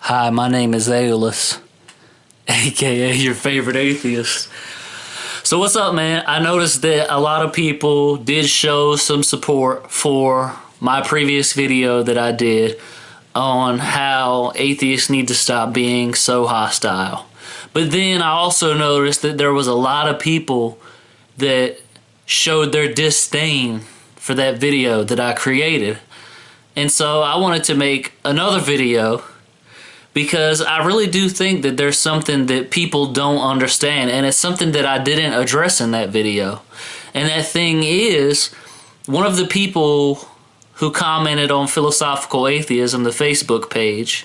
Hi, my name is Aeolus, aka your favorite atheist. So what's up, man? I noticed that a lot of people did show some support for my previous video that I did on how atheists need to stop being so hostile. But then I also noticed that there was a lot of people that showed their disdain for that video that I created. And so I wanted to make another video because I really do think that there's something that people don't understand, and it's something that I didn't address in that video. And that thing is, one of the people who commented on Philosophical Atheism, the Facebook page,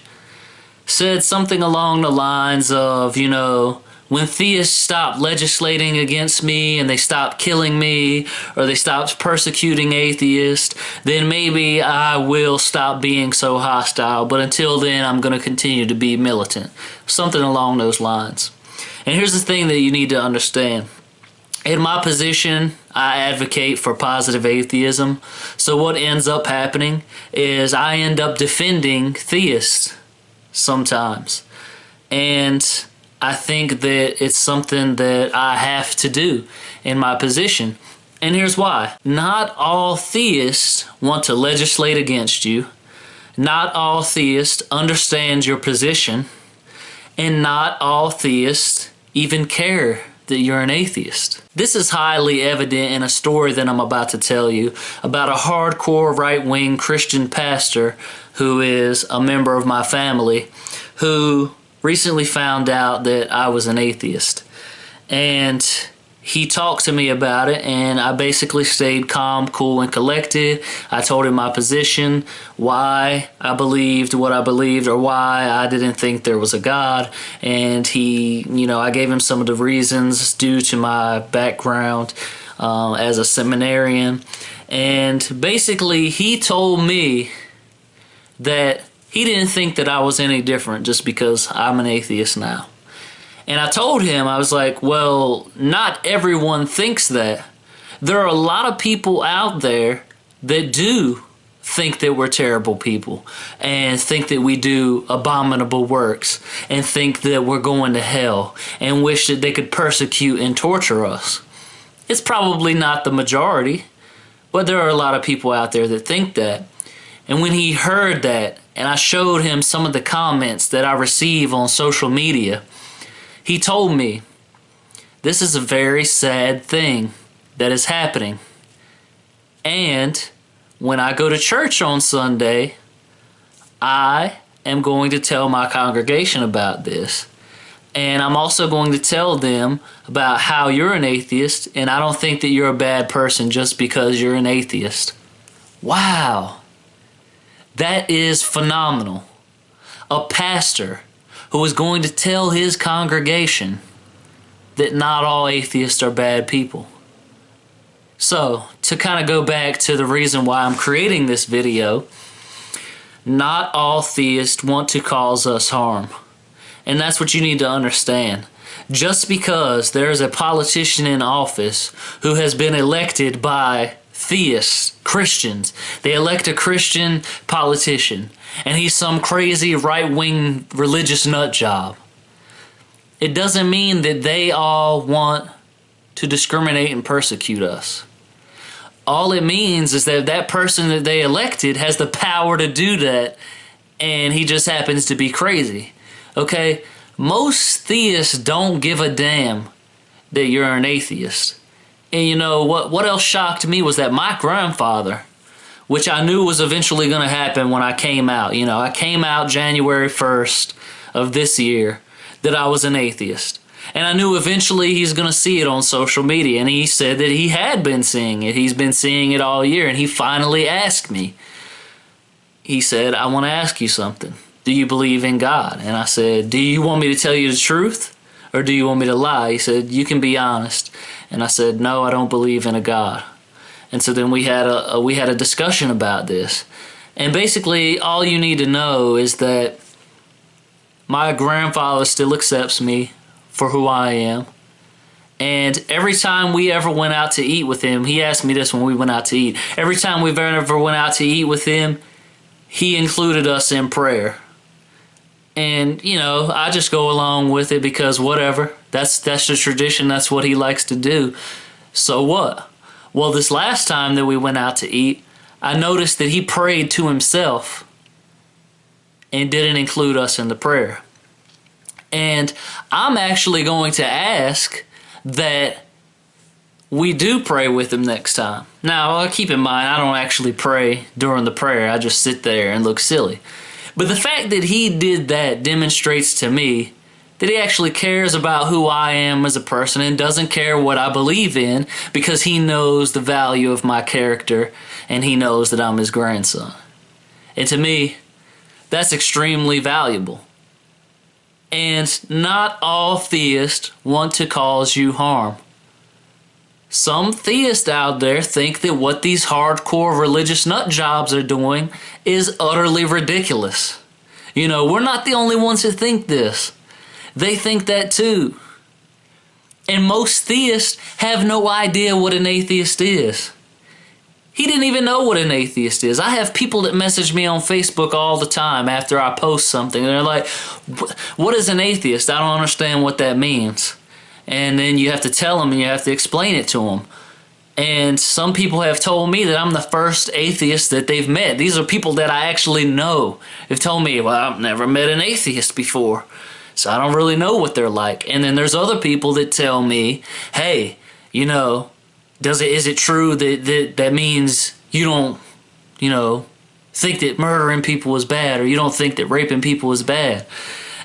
said something along the lines of, you know, when theists stop legislating against me and they stop killing me or they stop persecuting atheists, then maybe I will stop being so hostile. But until then, I'm going to continue to be militant. Something along those lines. And here's the thing that you need to understand. In my position, I advocate for positive atheism. So what ends up happening is I end up defending theists sometimes. And I think that it's something that I have to do in my position. And here's why. Not all theists want to legislate against you. Not all theists understand your position. And not all theists even care that you're an atheist. This is highly evident in a story that I'm about to tell you about a hardcore right-wing Christian pastor who is a member of my family who recently found out that I was an atheist. And he talked to me about it, and I basically stayed calm, cool, and collected. I told him my position, why I believed what I believed, or why I didn't think there was a God. And he, you know, I gave him some of the reasons due to my background as a seminarian. And basically, he told me that he didn't think that I was any different just because I'm an atheist now. And I told him, I was like, well, not everyone thinks that. There are a lot of people out there that do think that we're terrible people and think that we do abominable works and think that we're going to hell and wish that they could persecute and torture us. It's probably not the majority, but there are a lot of people out there that think that. And when he heard that, and I showed him some of the comments that I receive on social media, he told me, this is a very sad thing that is happening. And when I go to church on Sunday, I am going to tell my congregation about this. And I'm also going to tell them about how you're an atheist, and I don't think that you're a bad person just because you're an atheist. Wow. That is phenomenal. A pastor who is going to tell his congregation that not all atheists are bad people. So, to kind of go back to the reason why I'm creating this video, not all theists want to cause us harm. And that's what you need to understand. Just because there's a politician in office who has been elected by theists, Christians. They elect a Christian politician, and he's some crazy right-wing religious nut job. It doesn't mean that they all want to discriminate and persecute us. All it means is that that person that they elected has the power to do that, and he just happens to be crazy. Okay? Most theists don't give a damn that you're an atheist. And you know, what else shocked me was that my grandfather, which I knew was eventually going to happen when I came out. You know, I came out January 1st of this year that I was an atheist. And I knew eventually he's going to see it on social media. And he said that he had been seeing it. He's been seeing it all year. And he finally asked me. He said, I want to ask you something. Do you believe in God? And I said, do you want me to tell you the truth? Or do you want me to lie? He said, you can be honest. And I said, no, I don't believe in a God. And so then we had a discussion about this. And basically, all you need to know is that my grandfather still accepts me for who I am. And every time we ever went out to eat with him, he asked me this when we went out to eat. Every time we've ever went out to eat with him, he included us in prayer. And, you know, I just go along with it because whatever. That's the tradition. That's what he likes to do. So what? Well, this last time that we went out to eat, I noticed that he prayed to himself and didn't include us in the prayer. And I'm actually going to ask that we do pray with him next time. Now, keep in mind, I don't actually pray during the prayer. I just sit there and look silly. But the fact that he did that demonstrates to me that he actually cares about who I am as a person and doesn't care what I believe in, because he knows the value of my character and he knows that I'm his grandson. And to me, that's extremely valuable. And not all theists want to cause you harm. Some theists out there think that what these hardcore religious nut jobs are doing is utterly ridiculous. You know, we're not the only ones who think this. They think that too. And most theists have no idea what an atheist is. He didn't even know what an atheist is. I have people that message me on Facebook all the time after I post something. And they're like, what is an atheist? I don't understand what that means. And then you have to tell them and you have to explain it to them. And some people have told me that I'm the first atheist that they've met. These are people that I actually know. They've told me, well, I've never met an atheist before, so I don't really know what they're like. And then there's other people that tell me, hey, you know, is it true that means you don't, you know, think that murdering people is bad, or you don't think that raping people is bad?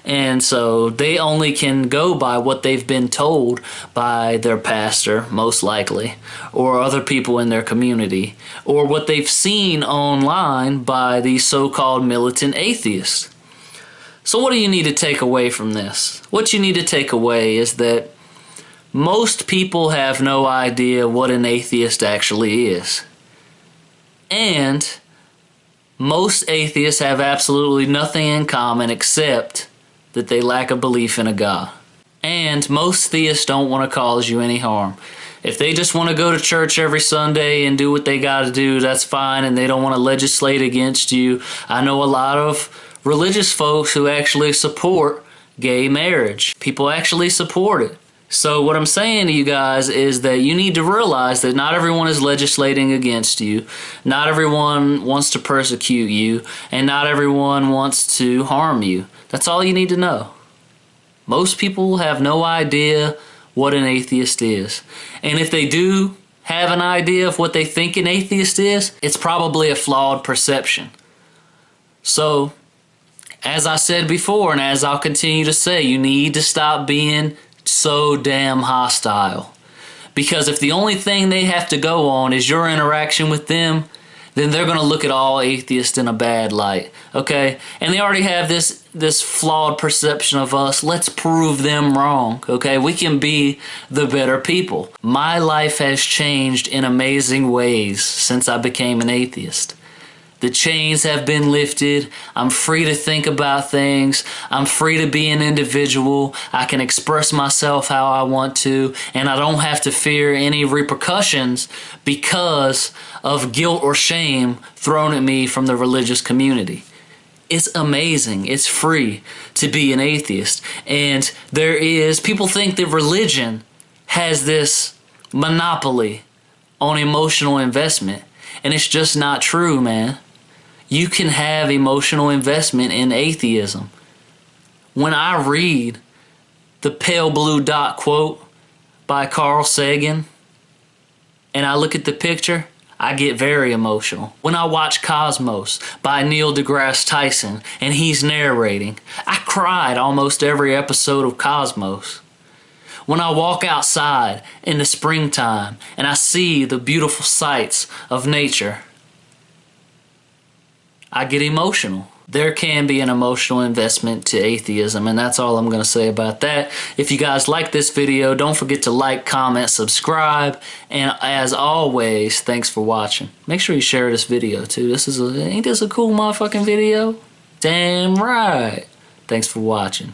And so they only can go by what they've been told by their pastor, most likely, or other people in their community, or what they've seen online by these so-called militant atheists. So what do you need to take away from this? What you need to take away is that most people have no idea what an atheist actually is. And most atheists have absolutely nothing in common except that they lack a belief in a God. And most theists don't want to cause you any harm. If they just want to go to church every Sunday and do what they got to do, that's fine, and they don't want to legislate against you. I know a lot of religious folks who actually support gay marriage. People actually support it. So what I'm saying to you guys is that you need to realize that not everyone is legislating against you. Not everyone wants to persecute you, and not everyone wants to harm you. That's all you need to know. Most people have no idea what an atheist is. And if they do have an idea of what they think an atheist is, it's probably a flawed perception. So, as I said before, and as I'll continue to say, you need to stop being so damn hostile. Because if the only thing they have to go on is your interaction with them, then they're going to look at all atheists in a bad light, okay? And they already have this flawed perception of us. Let's prove them wrong, okay? We can be the better people. My life has changed in amazing ways since I became an atheist. The chains have been lifted. I'm free to think about things. I'm free to be an individual. I can express myself how I want to, and I don't have to fear any repercussions because of guilt or shame thrown at me from the religious community. It's amazing. It's free to be an atheist. And people think that religion has this monopoly on emotional investment, and it's just not true, man. You can have emotional investment in atheism. When I read the pale blue dot quote by Carl Sagan and I look at the picture, I get very emotional. When I watch Cosmos by Neil deGrasse Tyson and he's narrating, I cried almost every episode of Cosmos. When I walk outside in the springtime and I see the beautiful sights of nature, I get emotional. There can be an emotional investment to atheism, and that's all I'm going to say about that. If you guys like this video, don't forget to like, comment, subscribe, and as always, thanks for watching. Make sure you share this video too. Ain't this a cool motherfucking video? Damn right. Thanks for watching.